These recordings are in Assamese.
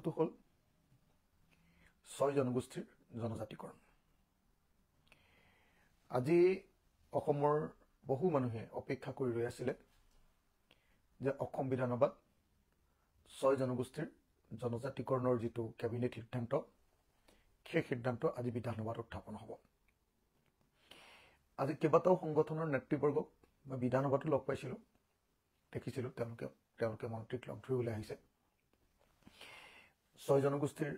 বিষয়টো হ'ল 6 জনগোষ্ঠীৰ জনজাতিকৰণ। আজি অসমৰ বহু মানুহে অপেক্ষা কৰি ৰৈ আছিলে যে অসম বিধানসভাত 6 জনগোষ্ঠীৰ জনজাতিকৰণৰ যিটো কেবিনেট সিদ্ধান্ত, সেই সিদ্ধান্ত আজি বিধানসভাত উত্থাপন হ'ব। আজি কেইবাটাও সংগঠনৰ নেতৃবৰ্গক মই বিধানসভাতো লগ পাইছিলোঁ, দেখিছিলোঁ তেওঁলোকে মন্ত্ৰীক লগ ধৰিবলৈ আহিছে। 6 জনগোষ্ঠীৰ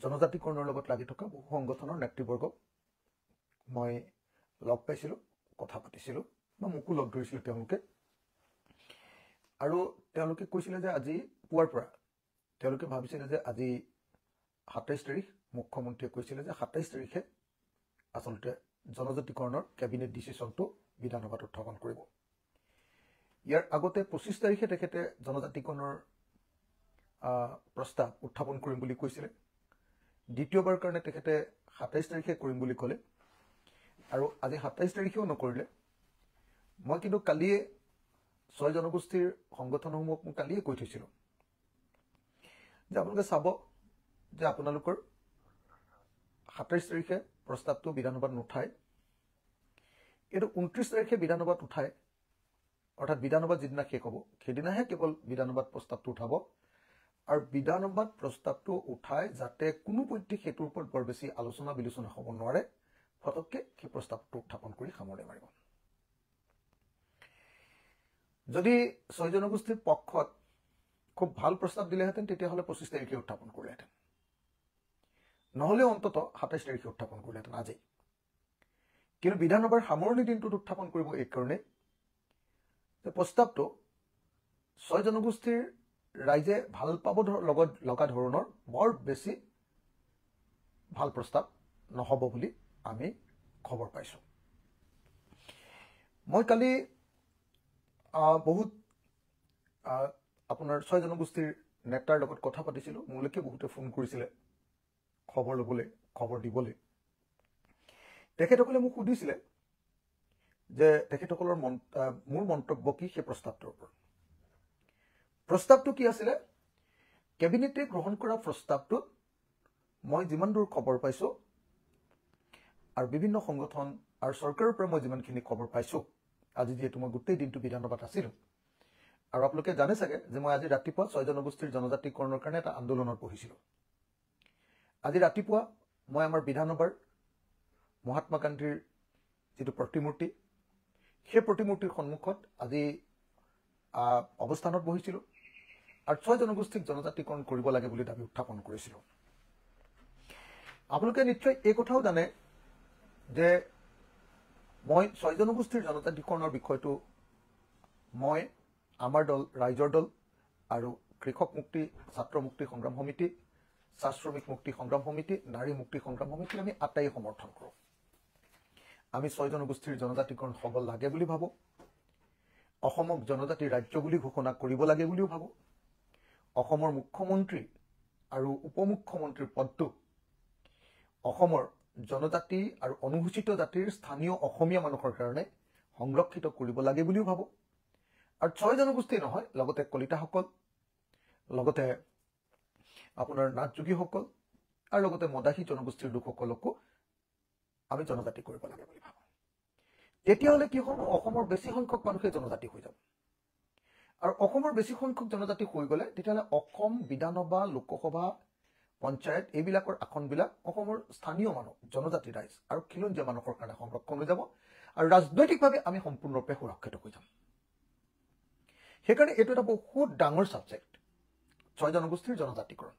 জনজাতিকৰণৰ লগত লাগি থকা বহু সংগঠনৰ নেতৃবৰ্গক মই লগ পাইছিলোঁ, কথা পাতিছিলোঁ বা মোকো লগ ধৰিছিলোঁ তেওঁলোকে। আৰু তেওঁলোকে কৈছিলে যে আজি পুৱাৰ পৰা তেওঁলোকে ভাবিছিলে যে আজি 27 তাৰিখ, মুখ্যমন্ত্ৰীয়ে কৈছিলে যে 27 তাৰিখে আচলতে জনজাতিকৰণৰ কেবিনেট ডিচিশ্যনটো বিধানসভাত উত্থাপন কৰিব। ইয়াৰ আগতে 25 তাৰিখে তেখেতে জনজাতিকৰণৰ প্ৰস্তাৱ উত্থাপন কৰিম বুলি কৈছিলে। দ্বিতীয়বাৰ কাৰণে তেখেতে 27 তাৰিখে কৰিম বুলি ক'লে আৰু আজি 27 তাৰিখেও নকৰিলে। মই কিন্তু কালিয়ে 6 জনগোষ্ঠীৰ সংগঠনসমূহক মই কালিয়ে কৈ থৈছিলোঁ যে আপোনালোকে চাব যে আপোনালোকৰ 27 তাৰিখে প্ৰস্তাৱটো বিধানসভাত নুঠায়, এইটো 29 তাৰিখে বিধানসভাত উঠায়, অৰ্থাৎ বিধানসভা যিদিনা শেষ হ'ব সেইদিনাহে কেৱল বিধানসভাত প্ৰস্তাৱটো উঠাব। আৰু বিধানসভাত প্ৰস্তাৱটো উঠাই যাতে কোনো পধ্যে সেইটোৰ ওপৰত বৰ বেছি আলোচনা বিলোচনা হ'ব নোৱাৰে, ফটককৈ সেই প্ৰস্তাৱটো উত্থাপন কৰি সামৰণি মাৰিব। যদি 6 জনগোষ্ঠীৰ পক্ষত খুব ভাল প্ৰস্তাৱ দিলেহেঁতেন তেতিয়াহ'লে 25 তাৰিখে উত্থাপন কৰিলেহেঁতেন, নহ'লেও অন্ততঃ 27 তাৰিখে উত্থাপন কৰিলেহেঁতেন আজি। কিন্তু বিধানসভাৰ সামৰণি দিনটোত উত্থাপন কৰিব এইকাৰণে যে প্ৰস্তাৱটো 6 জনগোষ্ঠীৰ ৰাইজে ভাল পাব লগা ধৰণৰ বৰ বেছি ভাল প্ৰস্তাৱ নহ'ব বুলি আমি খবৰ পাইছোঁ। মই কালি বহুত আপোনাৰ 6 জনগোষ্ঠীৰ নেতাৰ লগত কথা পাতিছিলোঁ। মোলৈকে বহুতে ফোন কৰিছিলে খবৰ ল'বলৈ, খবৰ দিবলৈ। তেখেতসকলে মোক সুধিছিলে যে তেখেতসকলৰ মোৰ মন্তব্য কি সেই প্ৰস্তাৱটোৰ ওপৰত। প্ৰস্তাৱটো কি আছিলে? কেবিনেটে গ্ৰহণ কৰা প্ৰস্তাৱটোত মই যিমান দূৰ খবৰ পাইছোঁ আৰু বিভিন্ন সংগঠন আৰু চৰকাৰৰ পৰা মই যিমানখিনি খবৰ পাইছোঁ, আজি যিহেতু মই গোটেই দিনটো বিধানসভাত আছিলোঁ আৰু আপোনালোকে জানে চাগে যে মই আজি ৰাতিপুৱা 6 জনগোষ্ঠীৰ জনজাতিকৰণৰ কাৰণে এটা আন্দোলনত বহিছিলোঁ। আজি ৰাতিপুৱা মই আমাৰ বিধানসভাৰ মহাত্মা গান্ধীৰ যিটো প্ৰতিমূৰ্তি, সেই প্ৰতিমূৰ্তিৰ সন্মুখত আজি অৱস্থানত বহিছিলোঁ আৰু 6 জনগোষ্ঠীক জনজাতিকৰণ কৰিব লাগে বুলি দাবী উত্থাপন কৰিছিলোঁ। আপোনালোকে নিশ্চয় এই কথাও জানে যে মই 6 জনগোষ্ঠীৰ জনজাতিকৰণৰ বিষয়টো মই, আমাৰ দল, ৰাইজৰ দল আৰু কৃষক মুক্তি ছাত্ৰ মুক্তি সংগ্ৰাম সমিতি, চাহ শ্ৰমিক মুক্তি সংগ্ৰাম সমিতি, নাৰী মুক্তি সংগ্ৰাম সমিতি, আমি আটাইয়ে সমৰ্থন কৰোঁ। আমি 6 জনগোষ্ঠীৰ জনজাতিকৰণ হ'ব লাগে বুলি ভাবোঁ। অসমক জনজাতিৰ ৰাজ্য বুলি ঘোষণা কৰিব লাগে বুলিও ভাবোঁ। অসমৰ মুখ্যমন্ত্ৰী আৰু উপমুখ্যমন্ত্ৰীৰ পদটো অসমৰ জনজাতি আৰু অনুসূচিত জাতিৰ স্থানীয় অসমীয়া মানুহৰ কাৰণে সংৰক্ষিত কৰিব লাগে বুলিও ভাবোঁ। আৰু 6 জনগোষ্ঠী নহয়, লগতে কলিতাসকল, লগতে আপোনাৰ নাথযোগীসকল আৰু লগতে মদাহী জনগোষ্ঠীৰ লোকসকলকো আমি জনজাতি কৰিব লাগে বুলি ভাবোঁ। তেতিয়াহ'লে কি হ'ব? অসমৰ বেছি সংখ্যক মানুহে জনজাতি হৈ যাব। আৰু অসমৰ বেছি সংখ্যক জনজাতি হৈ গ'লে তেতিয়াহ'লে অসম বিধানসভা, লোকসভা, পঞ্চায়ত এইবিলাকৰ আসনবিলাক অসমৰ স্থানীয় মানুহ, জনজাতি ৰাইজ আৰু খিলঞ্জীয়া মানুহৰ কাৰণে সংৰক্ষণ হৈ যাব আৰু ৰাজনৈতিকভাৱে আমি সম্পূৰ্ণৰূপে সুৰক্ষিত হৈ যাম। সেইকাৰণে এইটো এটা বহুত ডাঙৰ ছাবজেক্ট, 6 জনগোষ্ঠীৰ জনজাতিকৰণ।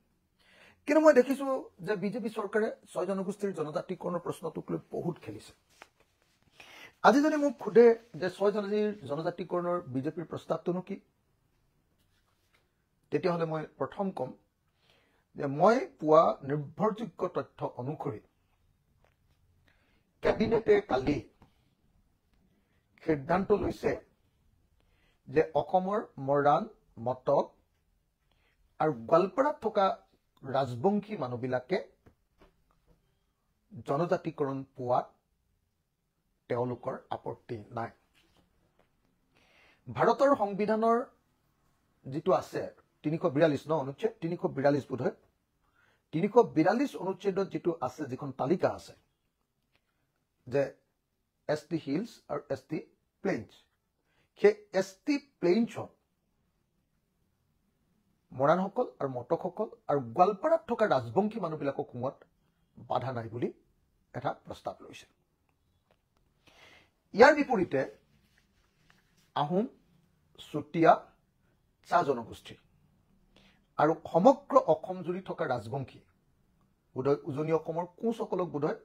কিন্তু মই দেখিছোঁ যে বিজেপি চৰকাৰে 6 জনগোষ্ঠীৰ জনজাতিকৰণৰ প্ৰশ্নটোক লৈ বহুত খেলিছে। আজি যদি মোক সোধে যে 6 জনজাতিকৰণৰ বিজেপিৰ প্ৰস্তাৱটোনো কি, তেতিয়াহ'লে মই প্ৰথম ক'ম যে মই পোৱা নিৰ্ভৰযোগ্য তথ্য অনুসৰি কেবিনেটে কালি সিদ্ধান্ত লৈছে যে অসমৰ মৰাণ, মটক আৰু গোৱালপাৰাত থকা ৰাজবংশী মানুহবিলাকে জনজাতিকৰণ পোৱাত তেওঁলোকৰ আপত্তি নাই। ভাৰতৰ সংবিধানৰ যিটো আছে 342 অনুচ্ছেদ 342 বোধ হয়, 342 অনুচ্ছেদত যেটো আছে যিখন তালিকা আছে যে ST হিলছ আৰু ST প্লেইনছ সেই ST প্লেইনছত মৰাণসকল আৰু মটকসকল আৰু গোৱালপাৰাত থকা ৰাজবংশী মানুহবিলাকক সোমোৱাত বাধা নাই বুলি এটা প্ৰস্তাৱ লৈছে ইয়াৰ বিপৰীতে আহোম চুতীয়া চাহ জনগোষ্ঠী আৰু সমগ্ৰ অসম জুৰি থকা ৰাজবংশী বোধহয় উজনি অসমৰ কোচসকলক বোধহয়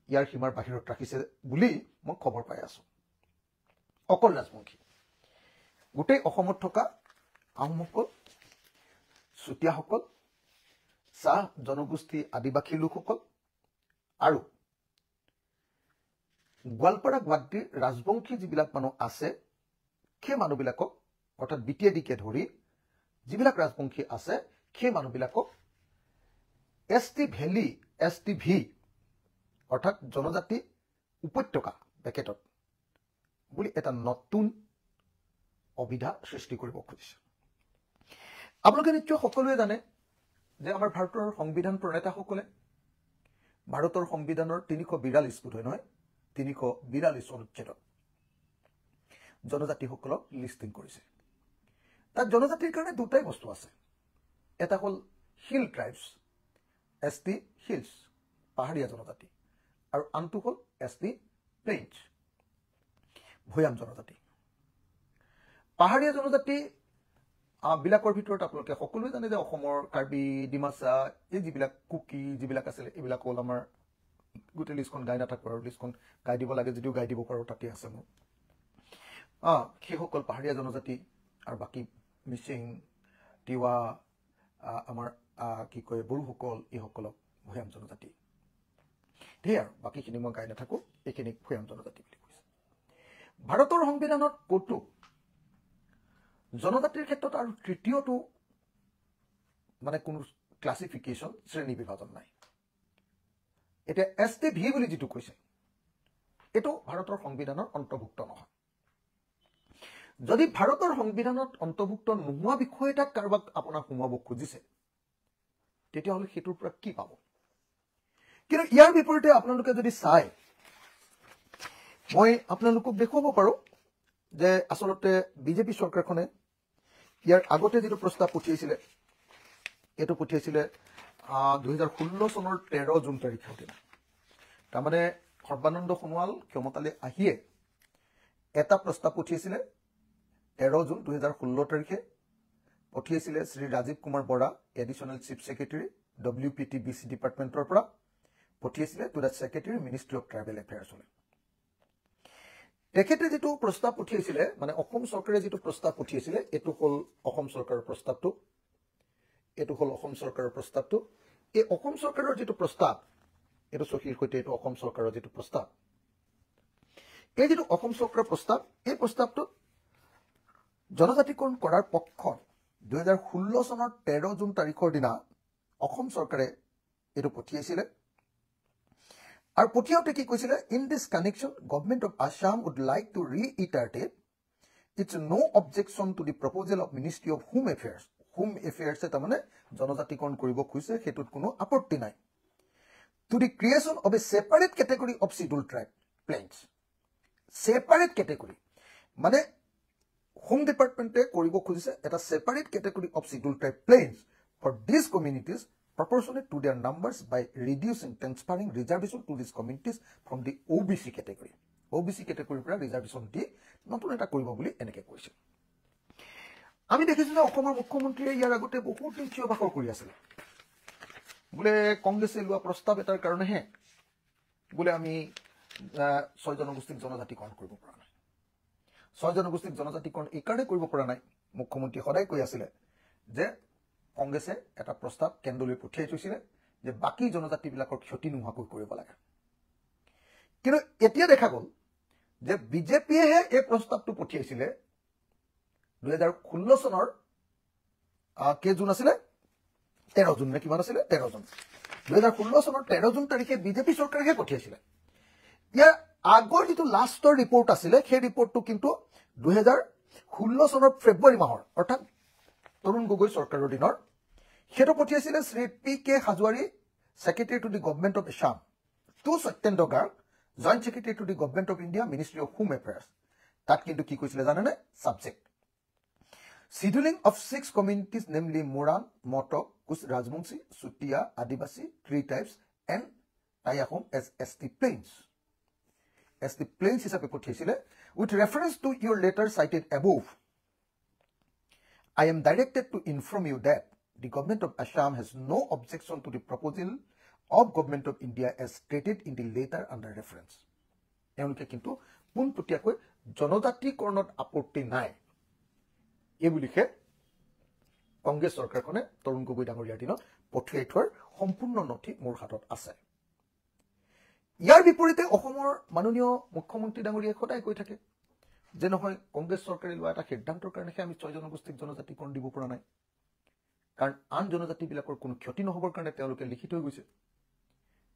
ইয়াৰ সীমাৰ বাহিৰত ৰাখিছে বুলি মই খবৰ পাই আছো অকল ৰাজবংশী গোটেই অসমত থকা আহোমসকল চুতীয়াসকল চাহ জনগোষ্ঠী আদিবাসী লোকসকল আৰু গোৱালপাৰা গুৱাহাটীৰ ৰাজবংশী যিবিলাক মানুহ আছে সেই মানুহবিলাকক অৰ্থাৎ বিটিএডিকে ধৰি যিবিলাক ৰাজবংশী আছে সেই মানুহবিলাকক ST ভেলী STV অৰ্থাৎ জনজাতি উপত্যকা বেকেটত বুলি এটা নতুন অবিধা সৃষ্টি কৰিব খুজিছে আপোনালোকে নিশ্চয় সকলোৱে জানে যে আমাৰ ভাৰতৰ সংবিধান প্ৰণেতাসকলে ভাৰতৰ সংবিধানৰ 342 বোধহয় নহয় 342 অনুচ্ছেদত জনজাতিসকলক লিষ্টিং কৰিছে তাত জনজাতিৰ কাৰণে দুটাই বস্তু আছে এটা হ'ল হিল ট্ৰাইবছ ST হিলছ পাহাৰীয়া জনজাতি আৰু আনটো হ'ল ST প্লেইনছ ভৈয়াম জনজাতি পাহাৰীয়া জনজাতি বিলাকৰ ভিতৰত আপোনালোকে সকলোৱে জানে যে অসমৰ কাৰ্বি ডিমাছা এই যিবিলাক কুকি যিবিলাক আছিল এইবিলাক হ'ল আমাৰ গোটেই লিষ্টখন গাই নাথাকো আৰু লিষ্টখন গাই দিব লাগে যদিও গাই দিব পাৰো তাতে আছে মোৰ সেইসকল পাহাৰীয়া জনজাতি আৰু বাকী মিচিং তিৱা আমাৰ কি কয় বড়োসকল এইসকলক ভৈয়াম জনজাতি ধেৰ আৰু বাকীখিনি মই গাই নাথাকো এইখিনিক ভৈয়াম জনজাতি বুলি কৈছে ভাৰতৰ সংবিধানত ক'তো জনজাতিৰ ক্ষেত্ৰত আৰু তৃতীয়টো মানে কোনো ক্লাছিফিকেশ্যন শ্ৰেণী বিভাজন নাই এতিয়া STV বুলি যিটো কৈছে এইটো ভাৰতৰ সংবিধানৰ অন্তৰ্ভুক্ত নহয় যদি ভাৰতৰ সংবিধানত অন্তৰ্ভুক্ত নোহোৱা বিষয় এটা কাৰোবাক আপোনাক সোমাব খুজিছে তেতিয়াহ'লে সেইটোৰ পৰা কি পাব কিন্তু ইয়াৰ বিপৰীতে আপোনালোকে যদি চাই মই আপোনালোকক দেখুৱাব পাৰো যে আসলতে বিজেপি চৰকাৰখনে ইয়াৰ আগতে যেটো প্ৰস্তাৱ পঠিয়াইছিলে এটো পঠিয়াইছিলে 2016 চনৰ 13 জুন তাৰিখৰ দিনা তাৰমানে সৰ্বানন্দ সোণোৱাল ক্ষমতালৈ আহিয়ে এটা প্ৰস্তাৱ পঠিয়াইছিলে 13 জুন 2016 তাৰিখে পঠিয়াইছিলে Shri Rajiv Kumar Bora additional chief secretary WPTBC ডিপাৰ্টমেণ্টৰ পৰা পঠিয়াইছিলে to the secretary ministry of tribal এফেয়াৰ্ছলৈ তেখেতে যেটো প্ৰস্তাৱ পঠিয়াইছিলে মানে অসম চৰকাৰে যেটো প্ৰস্তাৱ পঠিয়াইছিলে এটো হ'ল অসম চৰকাৰৰ প্ৰস্তাৱটো এটো হ'ল অসম চৰকাৰৰ প্ৰস্তাৱটো এই অসম চৰকাৰৰ যেটো প্ৰস্তাৱ এটো সহিৰ হৈতে এটো অসম চৰকাৰৰ যেটো প্ৰস্তাৱ এই যেটো অসম চৰকাৰৰ প্ৰস্তাৱ এই প্ৰস্তাৱটো জনজাতিকৰণ কৰাৰ পক্ষত 2016 চনৰ 13 জুন তাৰিখৰ দিনা অসম চৰকাৰে এটো পঠিয়াইছিলে আৰু পঠিয়াওতে কি কৈছিলে in this connection government of Assam would like to reiterate its no objection to the proposal of ministry of home affairs এটা মানে জনজাতিকৰণ কৰিব খুজিছে হেতুত কোনো আপত্তি নাই to the creation of a separate category of scheduled tribe plains separate category মানে হোম ডিপাৰ্টমেণ্টে কৰিব খুজিছে এটা separate category of scheduled tribe plains for this communities proportionate to their numbers by reducing transferring reservation to these communities from the OBC category. OBC category পৰা reservation দি নতুন এটা কৰিব বুলি এনেকে কৈছে আমি দেখিছো যে অসমৰ মুখ্যমন্ত্ৰীয়ে ইয়াৰ আগতে বহুত চিঞৰ বাখৰ কৰি আছিল বোলে কংগ্ৰেছে লোৱা প্ৰস্তাৱ এটাৰ কাৰণেহে বোলে আমি ছয় জনগোষ্ঠীক জনজাতিকৰণ কৰিব পৰা নাই ছয় জনগোষ্ঠীক জনজাতিকৰণ এই কাৰণে কৰিব পৰা নাই মুখ্যমন্ত্ৰী সদায় কৈ আছিল যে কংগ্ৰেছে এটা প্ৰস্তাৱ কেন্দ্ৰলৈ পঠিয়াই থৈছিলে যে বাকি জনজাতিবিলাকৰ ক্ষতি নোহোৱাকৈ কৰিব লাগে কিন্তু এতিয়া দেখা গ'ল যে বিজেপিয়ে এই প্ৰস্তাৱটো পঠিয়াইছিলে 2016 চনৰ কে জুন আছিল 13 জুন নে কিমান আছিল 13 জুন 2016 চনৰ 13 জুন তাৰিখে বিজেপি চৰকাৰে পঠিয়াইছিলে ইয়াৰ আগৰ যেটো লাষ্টৰ ৰিপৰ্ট আছিল সেই ৰিপৰ্টটো কিন্তু 2016 চনৰ ফেব্ৰুৱাৰী মাহৰ অৰ্থাৎ তৰুণ গগৈ চৰকাৰৰ দিনৰ সেইটো পঠিয়াইছিলে Shri PK হাজৱাৰী, Secretary to the Government of Assam, to Satyendra Garg, Joint Secretary to the Government of India, Ministry of Home Affairs. তাত কিন্তু কি কৈছিলে জানেনে? Subject: scheduling of 6 communities, namely Moran, Motok, Kus Rajbongsi, Sutia, Adivasi, Tree Types, and Tayahom as ST Plains. ST Plains হিচাপে পঠিয়াইছিলে. With reference to your letter cited above, I am directed to inform you that the government of Assam has no objection to the proposal of government of India as stated in the letter under reference. এওঁলোকে কিন্তু পোনপটীয়াকৈ জনজাতিকৰণত আপত্তি নাই এই বুলিহে কংগ্ৰেছ চৰকাৰখনে তৰুণ গগৈ ডাঙৰীয়াৰ দিনত পঠিয়াই থোৱাৰ সম্পূৰ্ণ নথি মোৰ হাতত আছে। ইয়াৰ বিপৰীতে অসমৰ মাননীয় মুখ্যমন্ত্ৰী ডাঙৰীয়াই সদায় কৈ থাকে যে নহয় কংগ্ৰেছ চৰকাৰে লোৱা এটা সিদ্ধান্তৰ কাৰণেহে আমি 6 জনগোষ্ঠীক জনজাতিকৰণ দিব পৰা নাই, কাৰণ আন জনজাতিবিলাকৰ কোনো ক্ষতি নহবৰ কাৰণে তেওঁলোকে লিখি থৈ গৈছে।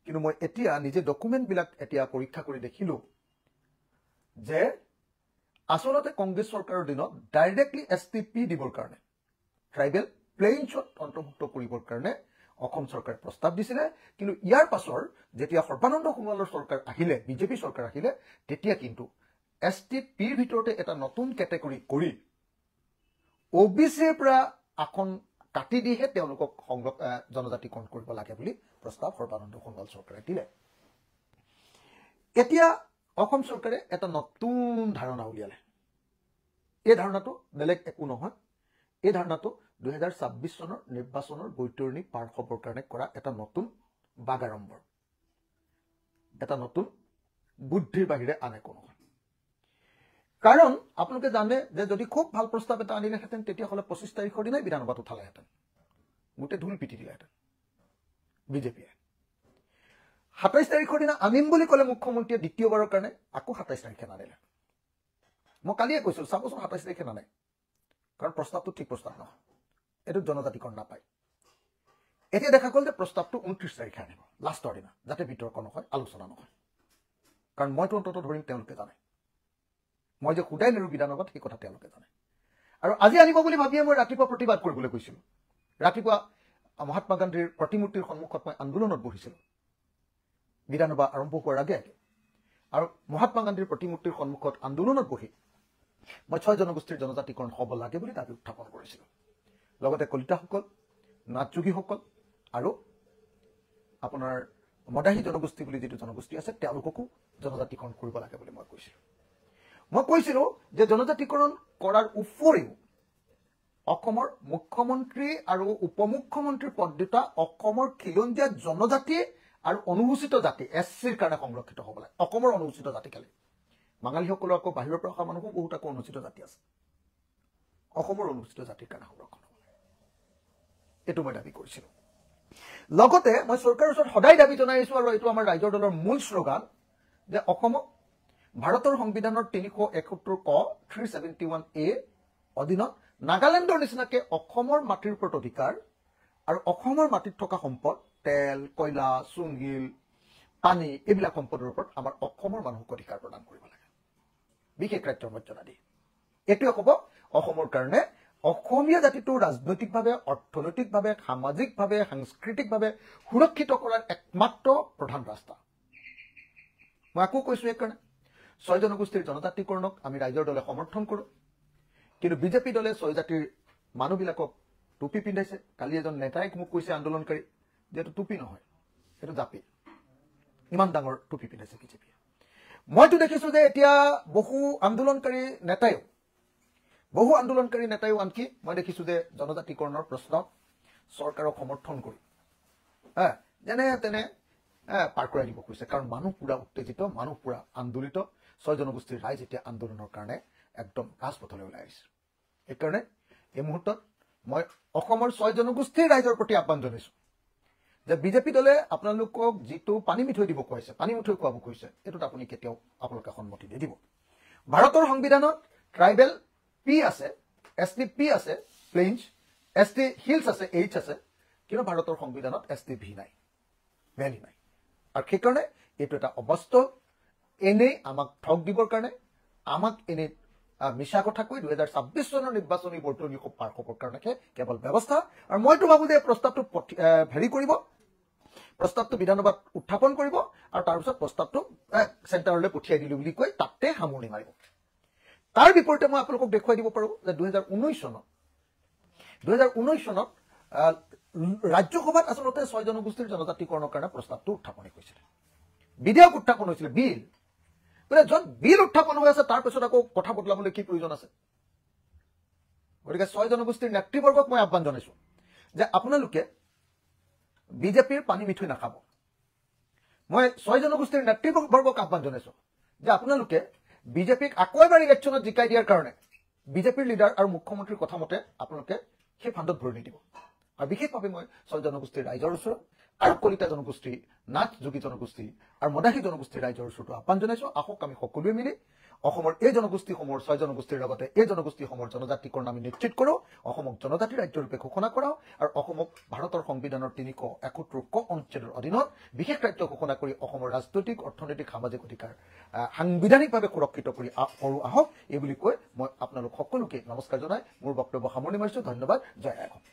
কিন্তু মই এতিয়া নিজে ডকুমেণ্টবিলাক এতিয়া পৰীক্ষা কৰি দেখিলো যে আসলতে কংগ্ৰেছ চৰকাৰৰ দিনত ডাইৰেক্টলি STP দিবৰ কাৰণে ট্ৰাইবেল প্লেইনছত অন্তৰ্ভুক্ত কৰিবৰ কাৰণে অসম চৰকাৰে প্ৰস্তাৱ দিছিলে। কিন্তু ইয়াৰ পাছৰ যেতিয়া সৰ্বানন্দ সোণোৱালৰ চৰকাৰ আহিলে, বিজেপি চৰকাৰ আহিলে, তেতিয়া কিন্তু STPৰ ভিতৰতে এটা নতুন কেটেগৰী কৰি OBCৰ পৰা আসন কাটি দিহে তেওঁলোকক জনজাতিকৰণ কৰিব লাগে বুলি প্ৰস্তাৱ সৰ্বানন্দ সোণোৱাল চৰকাৰে দিলে। এতিয়া অসম চৰকাৰে এটা নতুন ধাৰণা উলিয়ালে। এই ধাৰণাটো বেলেগ একো নহয়, এই ধাৰণাটো 2026 চনৰ নিৰ্বাচনৰ বৈতৰণি পাৰ হ'বৰ কাৰণে কৰা এটা নতুন বাগাড়ম্বৰ, এটা নতুন বুদ্ধিৰ বাহিৰে আন একো নহয়। কাৰণ আপোনালোকে জানে যে যদি খুব ভাল প্ৰস্তাৱ এটা আনিলেহেঁতেন তেতিয়াহ'লে 25 তাৰিখৰ দিনাই বিধানসভাত উঠালেহেঁতেন, গোটেই ধুল পিটি দিলেহেঁতেন বিজেপিয়ে। 27 তাৰিখৰ দিনা আনিম বুলি ক'লে মুখ্যমন্ত্ৰীয়ে দ্বিতীয়বাৰৰ কাৰণে আকৌ 27 তাৰিখে নানিলে। মই কালিয়ে কৈছিলোঁ চাবচোন 27 তাৰিখে নানে, কাৰণ প্ৰস্তাৱটো ঠিক প্ৰস্তাৱ নহয়, এইটো জনজাতিকৰণ নাপায়। এতিয়া দেখা গ'ল যে প্ৰস্তাৱটো 29 তাৰিখে আনিব, লাষ্টৰ দিনা, যাতে বিতৰ্ক নহয়, আলোচনা নহয়। কাৰণ মইতো অন্তত ধৰিম তেওঁলোকে জানে, মই যে সোধাই নেৰো বিধানসভাত সেই কথা তেওঁলোকে জানে। আৰু আজি আনিব বুলি ভাবিয়ে মই ৰাতিপুৱা প্ৰতিবাদ কৰিবলৈ গৈছিলোঁ। ৰাতিপুৱা মহাত্মা গান্ধীৰ প্ৰতিমূৰ্তিৰ সন্মুখত মই আন্দোলনত বহিছিলোঁ বিধানসভা আৰম্ভ হোৱাৰ আগে আগে। আৰু মহাত্মা গান্ধীৰ প্ৰতিমূৰ্তিৰ সন্মুখত আন্দোলনত বহি মই 6 জনগোষ্ঠীৰ জনজাতিকৰণ হ'ব লাগে বুলি দাবী উত্থাপন কৰিছিলোঁ। লগতে কলিতাসকল, নাথযোগীসকল আৰু আপোনাৰ মদাহী জনগোষ্ঠী বুলি যিটো জনগোষ্ঠী আছে তেওঁলোককো জনজাতিকৰণ কৰিব লাগে বুলি মই কৈছিলোঁ। মই কৈছিলোঁ যে জনজাতিকৰণ কৰাৰ উপৰিও অসমৰ মুখ্যমন্ত্ৰী আৰু উপমুখ্যমন্ত্ৰীৰ পদ দুটা অসমৰ খিলঞ্জীয়া জনজাতি আৰু অনুসূচিত জাতি SCৰ কাৰণে সংৰক্ষিত হ'ব লাগে। অসমৰ অনুসূচিত জাতি খালি, বাঙালীসকলৰ আকৌ বাহিৰৰ পৰা অহা মানুহো বহুত আকৌ অনুসূচিত জাতি আছে, অসমৰ অনুসূচিত জাতিৰ কাৰণে সংৰক্ষণ হ'ব লাগে, এইটো মই দাবী কৰিছিলোঁ। লগতে মই চৰকাৰৰ ওচৰত সদায় দাবী জনাই আহিছোঁ, আৰু এইটো আমাৰ ৰাইজৰ দলৰ মূল শ্লোগান, যে অসমক ভাৰতৰ সংবিধানৰ 371 ক 371A অধীনত নাগালেণ্ডৰ নিচিনাকে অসমৰ মাটিৰ ওপৰত অধিকাৰ আৰু অসমৰ মাটিত থকা সম্পদ, তেল, কয়লা, চূণশিল, পানী, এইবিলাক সম্পদৰ ওপৰত আমাৰ অসমৰ মানুহক অধিকাৰ প্ৰদান কৰিব লাগে, বিশেষ ৰাজ্যৰ মৰ্যাদা দি। এইটোৱে হ'ব অসমৰ কাৰণে অসমীয়া জাতিটোৰ ৰাজনৈতিকভাৱে, অৰ্থনৈতিকভাৱে, সামাজিকভাৱে, সাংস্কৃতিকভাৱে সুৰক্ষিত কৰাৰ একমাত্ৰ প্ৰধান ৰাস্তা। মই আকৌ কৈছোঁ, এইকাৰণে 6 জনগোষ্ঠীৰ জনজাতিকৰণক আমি ৰাইজৰ দলে সমৰ্থন কৰোঁ। কিন্তু বিজেপি দলে 6 জাতিৰ মানুহবিলাকক টুপি পিন্ধাইছে। কালি এজন নেতাই মোক কৈছে, আন্দোলনকাৰী, যে এইটো টুপি নহয়, এইটো জাপি। ইমান ডাঙৰ টুপি পিন্ধাইছে বিজেপিয়ে। মইতো দেখিছোঁ যে এতিয়া বহু আন্দোলনকাৰী নেতাইও আনকি মই দেখিছোঁ যে জনজাতিকৰণৰ প্ৰশ্ন চৰকাৰক সমৰ্থন কৰি যেনে তেনে পাৰ কৰাই দিব কৈছে। কাৰণ মানুহ পুৰা উত্তেজিত, মানুহ পুৰা আন্দোলিত, 6 জনগোষ্ঠীৰ ৰাইজ এতিয়া আন্দোলনৰ কাৰণে একদম ৰাজপথলৈ ওলাই আহিছে। সেইকাৰণে এই মুহূৰ্তত মই অসমৰ 6 জনগোষ্ঠীৰ ৰাইজৰ প্ৰতি আহ্বান জনাইছোঁ যে বিজেপি দলে আপোনালোকক যিটো পানী মিঠৈ দিব কৈছে, পানী মিঠৈ খুৱাব কৈছে, এইটোত আপুনি কেতিয়াও আপোনালোকে সন্মতি নিদিব। ভাৰতৰ সংবিধানত ট্ৰাইবেল P আছে, STP আছে, প্লেইনছ, ST হিলছ আছে, H আছে, কিন্তু ভাৰতৰ সংবিধানত STV নাই, ভেলি নাই। আৰু সেইকাৰণে এইটো এটা অবাস্তৱ, এনেই আমাক ঠগ দিবৰ কাৰণে, আমাক এনেই মিছা কথা কৈ 2026 চনৰ নিৰ্বাচনী বৰ্তনী পাৰ হ'বৰ কাৰণে কেৱল ব্যৱস্থা আৰু মইতো ভাবো যে প্ৰস্তাৱটো হেৰি কৰিব প্ৰস্তাৱটো বিধানসভাত উত্থাপন কৰিব আৰু তাৰপিছত প্ৰস্তাৱটো চেণ্টাৰলৈ পঠিয়াই দিলো বুলি কৈ তাতে সামৰণি মাৰিব তাৰ বিপৰীতে মই আপোনালোকক দেখুৱাই দিব পাৰো যে 2019 চনত ৰাজ্যসভাত আচলতে 6 জনগোষ্ঠীৰ জনজাতিকৰণৰ কাৰণে প্ৰস্তাৱটো উত্থাপন কৰিছিল বিধেয়ক উত্থাপন হৈছিল বিল মানে য'ত বিল উত্থাপন হৈ আছে তাৰ পিছত আকৌ কথা বদলাবলৈ কি প্ৰয়োজন আছে গতিকে 6 জনগোষ্ঠীৰ নেতৃবৰ্গক মই আহ্বান জনাইছো যে আপোনালোকে বিজেপিৰ পানী মিঠৈ নাখাব মই 6 জনগোষ্ঠীৰ নেতৃবৰ্গক আহ্বান জনাইছো যে আপোনালোকে বিজেপিক আকৌ এবাৰ ইলেকশ্যনত জিকাই দিয়াৰ কাৰণে বিজেপিৰ লিডাৰ আৰু মুখ্যমন্ত্ৰীৰ কথা মতে আপোনালোকে সেই ফাণ্ডত ভৰি নিদিব আৰু বিশেষভাৱে মই 6 জনগোষ্ঠীৰ ৰাইজৰ ওচৰত আৰু কলিতা জনগোষ্ঠী নাথ যোগী জনগোষ্ঠী আৰু মদাহী জনগোষ্ঠীৰ ৰাইজৰ ওচৰতো আহ্বান জনাইছো আহক আমি সকলোৱে মিলি অসমৰ এই জনগোষ্ঠীসমূহৰ 6 জনগোষ্ঠীৰ লগতে এই জনগোষ্ঠীসমূহৰ জনজাতিকৰণ আমি নিশ্চিত কৰোঁ অসমক জনজাতি ৰাজ্য ৰূপে ঘোষণা কৰাও আৰু অসমক ভাৰতৰ সংবিধানৰ 371 ক অনুচ্ছেদৰ অধীনত বিশেষ ৰাজ্য ঘোষণা কৰি অসমৰ ৰাজনৈতিক অৰ্থনৈতিক সামাজিক অধিকাৰ সাংবিধানিকভাৱে সুৰক্ষিত কৰি কৰোঁ আহক এই বুলি কৈ মই আপোনালোক সকলোকে নমস্কাৰ জনাই মোৰ বক্তব্য সামৰণি মাৰিছো ধন্যবাদ জয় আই অসম